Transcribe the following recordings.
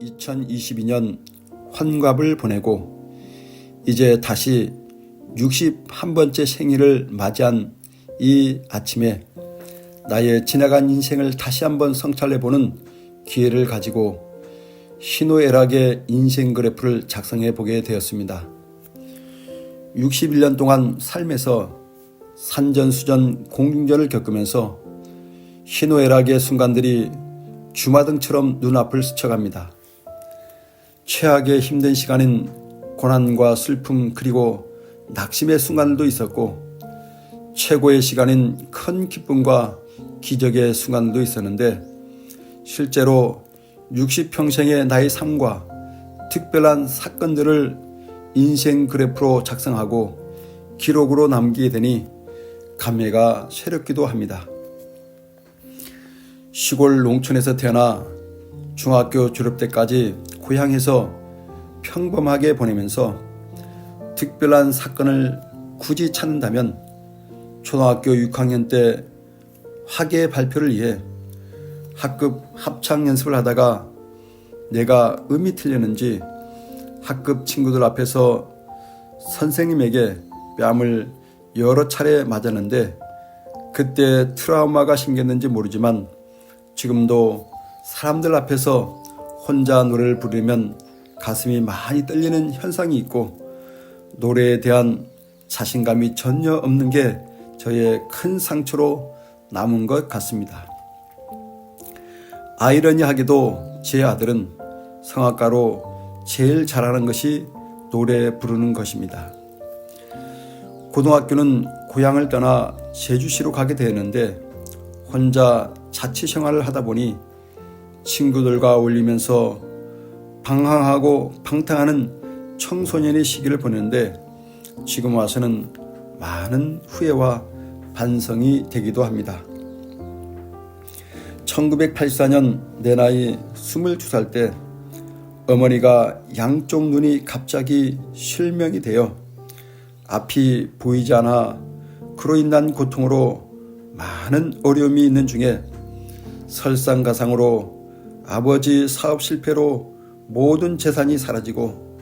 2022년 환갑을 보내고 이제 다시 61번째 생일을 맞이한 이 아침에 나의 지나간 인생을 다시 한번 성찰해보는 기회를 가지고 희노애락의 인생 그래프를 작성해 보게 되었습니다. 61년 동안 삶에서 산전수전 공중전을 겪으면서 희노애락의 순간들이 주마등처럼 눈앞을 스쳐갑니다. 최악의 힘든 시간인 고난과 슬픔 그리고 낙심의 순간들도 있었고 최고의 시간인 큰 기쁨과 기적의 순간들도 있었는데 실제로 60평생의 나의 삶과 특별한 사건들을 인생 그래프로 작성하고 기록으로 남기게 되니 감회가 새롭기도 합니다. 시골 농촌에서 태어나 중학교 졸업 때까지 고향에서 평범하게 보내면서 특별한 사건을 굳이 찾는다면 초등학교 6학년 때 학예 발표를 위해 학급 합창 연습을 하다가 내가 음이 틀렸는지 학급 친구들 앞에서 선생님에게 뺨을 여러 차례 맞았는데 그때 트라우마가 생겼는지 모르지만 지금도 사람들 앞에서 혼자 노래를 부르면 가슴이 많이 떨리는 현상이 있고 노래에 대한 자신감이 전혀 없는 게 저의 큰 상처로 남은 것 같습니다. 아이러니하게도 제 아들은 성악가로 제일 잘하는 것이 노래 부르는 것입니다. 고등학교는 고향을 떠나 제주시로 가게 되었는데 혼자 자취 생활을 하다 보니 친구들과 어울리면서 방황하고 방탕하는 청소년의 시기를 보냈는데 지금 와서는 많은 후회와 반성이 되기도 합니다. 1984년 내 나이 22살 때 어머니가 양쪽 눈이 갑자기 실명이 되어 앞이 보이지 않아 그로 인한 고통으로 많은 어려움이 있는 중에 설상가상으로 아버지 사업 실패로 모든 재산이 사라지고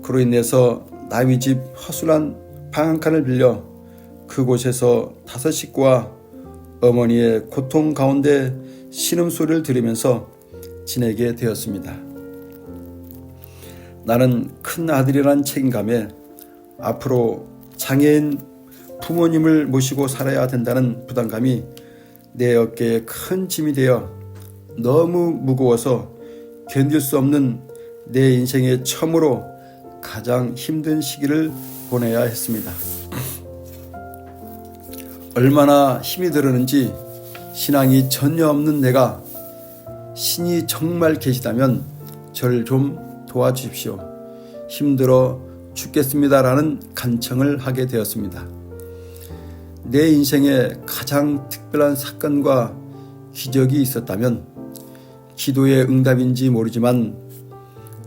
그로 인해서 남의 집 허술한 방 한 칸을 빌려 그곳에서 5 식구와 어머니의 고통 가운데 신음소리를 들으면서 지내게 되었습니다. 나는 큰 아들이란 책임감에 앞으로 장애인 부모님을 모시고 살아야 된다는 부담감이 내 어깨에 큰 짐이 되어 너무 무거워서 견딜 수 없는 내 인생의 처음으로 가장 힘든 시기를 보내야 했습니다. 얼마나 힘이 들었는지 신앙이 전혀 없는 내가 신이 정말 계시다면 저를 좀 도와주십시오. 힘들어 죽겠습니다라는 간청을 하게 되었습니다. 내 인생에 가장 특별한 사건과 기적이 있었다면 기도의 응답인지 모르지만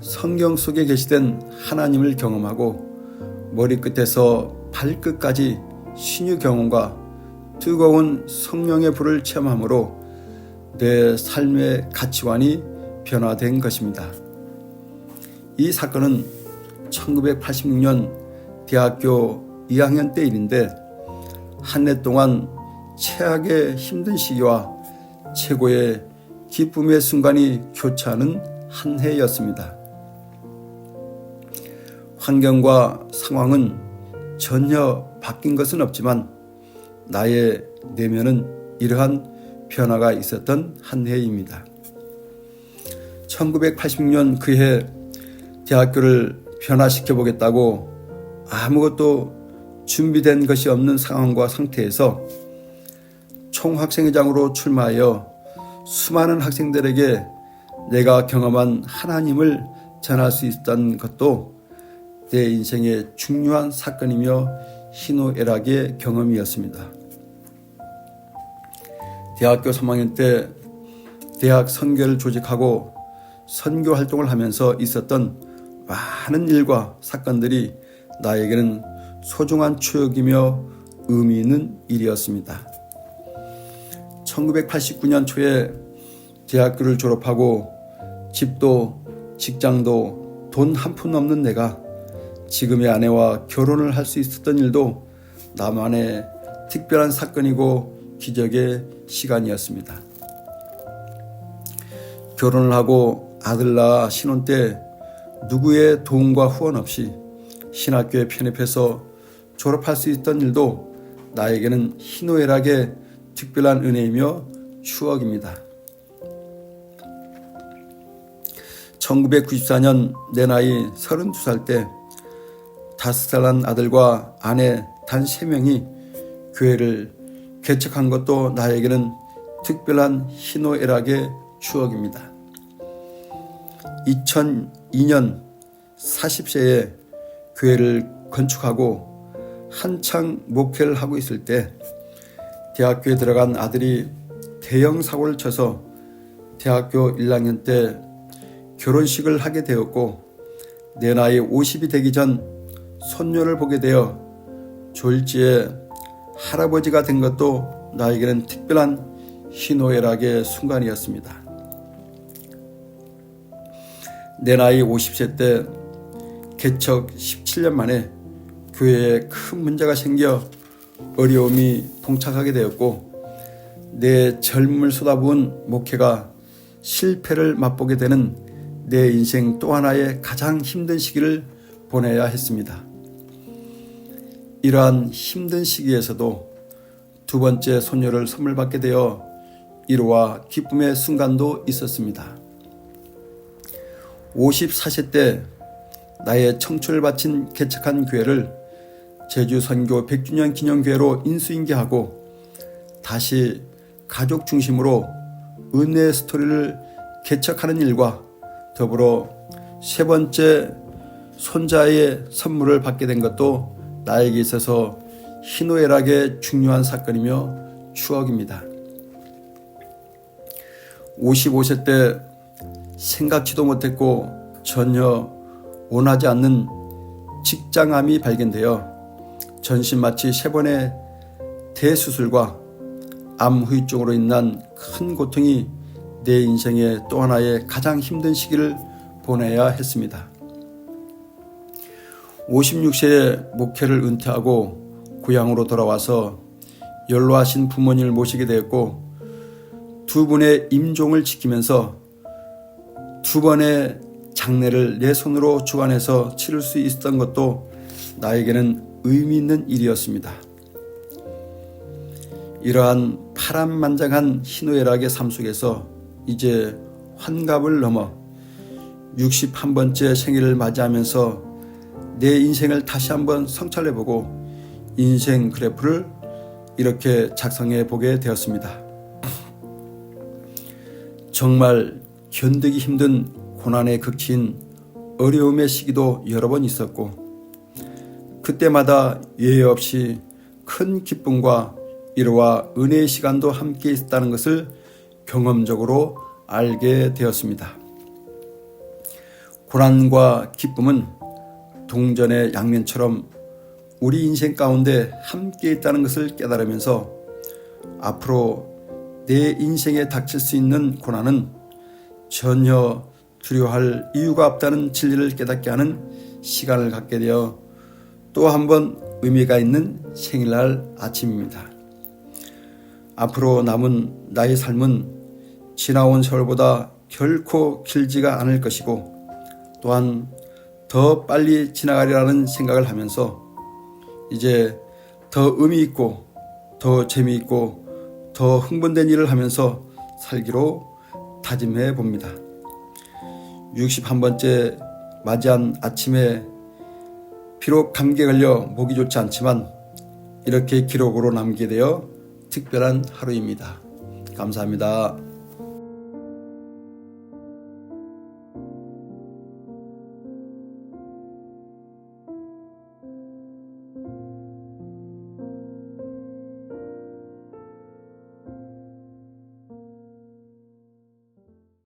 성경 속에 계시던 하나님을 경험하고 머리끝에서 발끝까지 신유 경험과 뜨거운 성령의 불을 체험함으로 내 삶의 가치관이 변화된 것입니다. 이 사건은 1986년 대학교 2학년 때 일인데 한 해 동안 최악의 힘든 시기와 최고의 기쁨의 순간이 교차하는 한 해였습니다. 환경과 상황은 전혀 바뀐 것은 없지만 나의 내면은 이러한 변화가 있었던 한 해입니다. 1986년 그 해 대학교를 변화시켜 보겠다고 아무것도 준비된 것이 없는 상황과 상태에서 총학생회장으로 출마하여 수많은 학생들에게 내가 경험한 하나님을 전할 수 있었던 것도 내 인생의 중요한 사건이며 희노애락의 경험이었습니다. 대학교 3학년 때 대학 선교를 조직하고 선교 활동을 하면서 있었던 많은 일과 사건들이 나에게는 소중한 추억이며 의미 있는 일이었습니다. 1989년 초에 대학교를 졸업하고 집도 직장도 돈 한 푼 없는 내가 지금의 아내와 결혼을 할 수 있었던 일도 나만의 특별한 사건이고 기적의 시간이었습니다. 결혼을 하고 아들 낳아 신혼 때 누구의 도움과 후원 없이 신학교에 편입해서 졸업할 수 있던 일도 나에게는 희노애락의 특별한 은혜이며 추억입니다. 1994년 내 나이 32살 때 5살 난 아들과 아내 단 3명이 교회를 개척한 것도 나에게는 특별한 희노애락의 추억입니다. 2002년 40세에 교회를 건축하고 한창 목회를 하고 있을 때 대학교에 들어간 아들이 대형 사고를 쳐서 대학교 1학년 때 결혼식을 하게 되었고 내 나이 50이 되기 전 손녀를 보게 되어 졸지에 할아버지가 된 것도 나에게는 특별한 희노애락의 순간이었습니다. 내 나이 50세 때 개척 17년 만에 교회에 큰 문제가 생겨 어려움이 봉착하게 되었고 내 젊음을 쏟아부은 목회가 실패를 맛보게 되는 내 인생 또 하나의 가장 힘든 시기를 보내야 했습니다. 이러한 힘든 시기에서도 두 번째 손녀를 선물 받게 되어 위로와 기쁨의 순간도 있었습니다. 54세 때 나의 청춘을 바친 개척한 교회를 제주 선교 100주년 기념교회로 인수인계하고 다시 가족 중심으로 은혜의 스토리를 개척하는 일과 더불어 세 번째 손자의 선물을 받게 된 것도 나에게 있어서 희노애락의 중요한 사건이며 추억입니다. 55세 때 생각지도 못했고 전혀 원하지 않는 직장암이 발견되어 전신 마취 3번의 대수술과 암 후유증으로 인한 큰 고통이 내 인생의 또 하나의 가장 힘든 시기를 보내야 했습니다. 56세에 목회를 은퇴하고 고향으로 돌아와서 연로하신 부모님을 모시게 되었고 두 분의 임종을 지키면서 2번의 장례를 내 손으로 주관해서 치를 수 있었던 것도 나에게는 의미 있는 일이었습니다. 이러한 파란만장한 희노애락의 삶 속에서 이제 환갑을 넘어 61번째 생일을 맞이하면서 내 인생을 다시 한번 성찰해보고 인생 그래프를 이렇게 작성해 보게 되었습니다. 정말 견디기 힘든 고난의 극치인 어려움의 시기도 여러 번 있었고 그때마다 예외 없이 큰 기쁨과 위로와 은혜의 시간도 함께 있었다는 것을 경험적으로 알게 되었습니다. 고난과 기쁨은 동전의 양면처럼 우리 인생 가운데 함께 있다는 것을 깨달으면서 앞으로 내 인생에 닥칠 수 있는 고난은 전혀 두려워할 이유가 없다는 진리를 깨닫게 하는 시간을 갖게 되어 또 한 번 의미가 있는 생일날 아침입니다. 앞으로 남은 나의 삶은 지나온 세월보다 결코 길지가 않을 것이고 또한 더 빨리 지나가리라는 생각을 하면서 이제 더 의미 있고 더 재미있고 더 흥분된 일을 하면서 살기로 다짐해 봅니다. 61번째 맞이한 아침에 비록 감기에 걸려 목이 좋지 않지만 이렇게 기록으로 남게 되어 특별한 하루입니다. 감사합니다.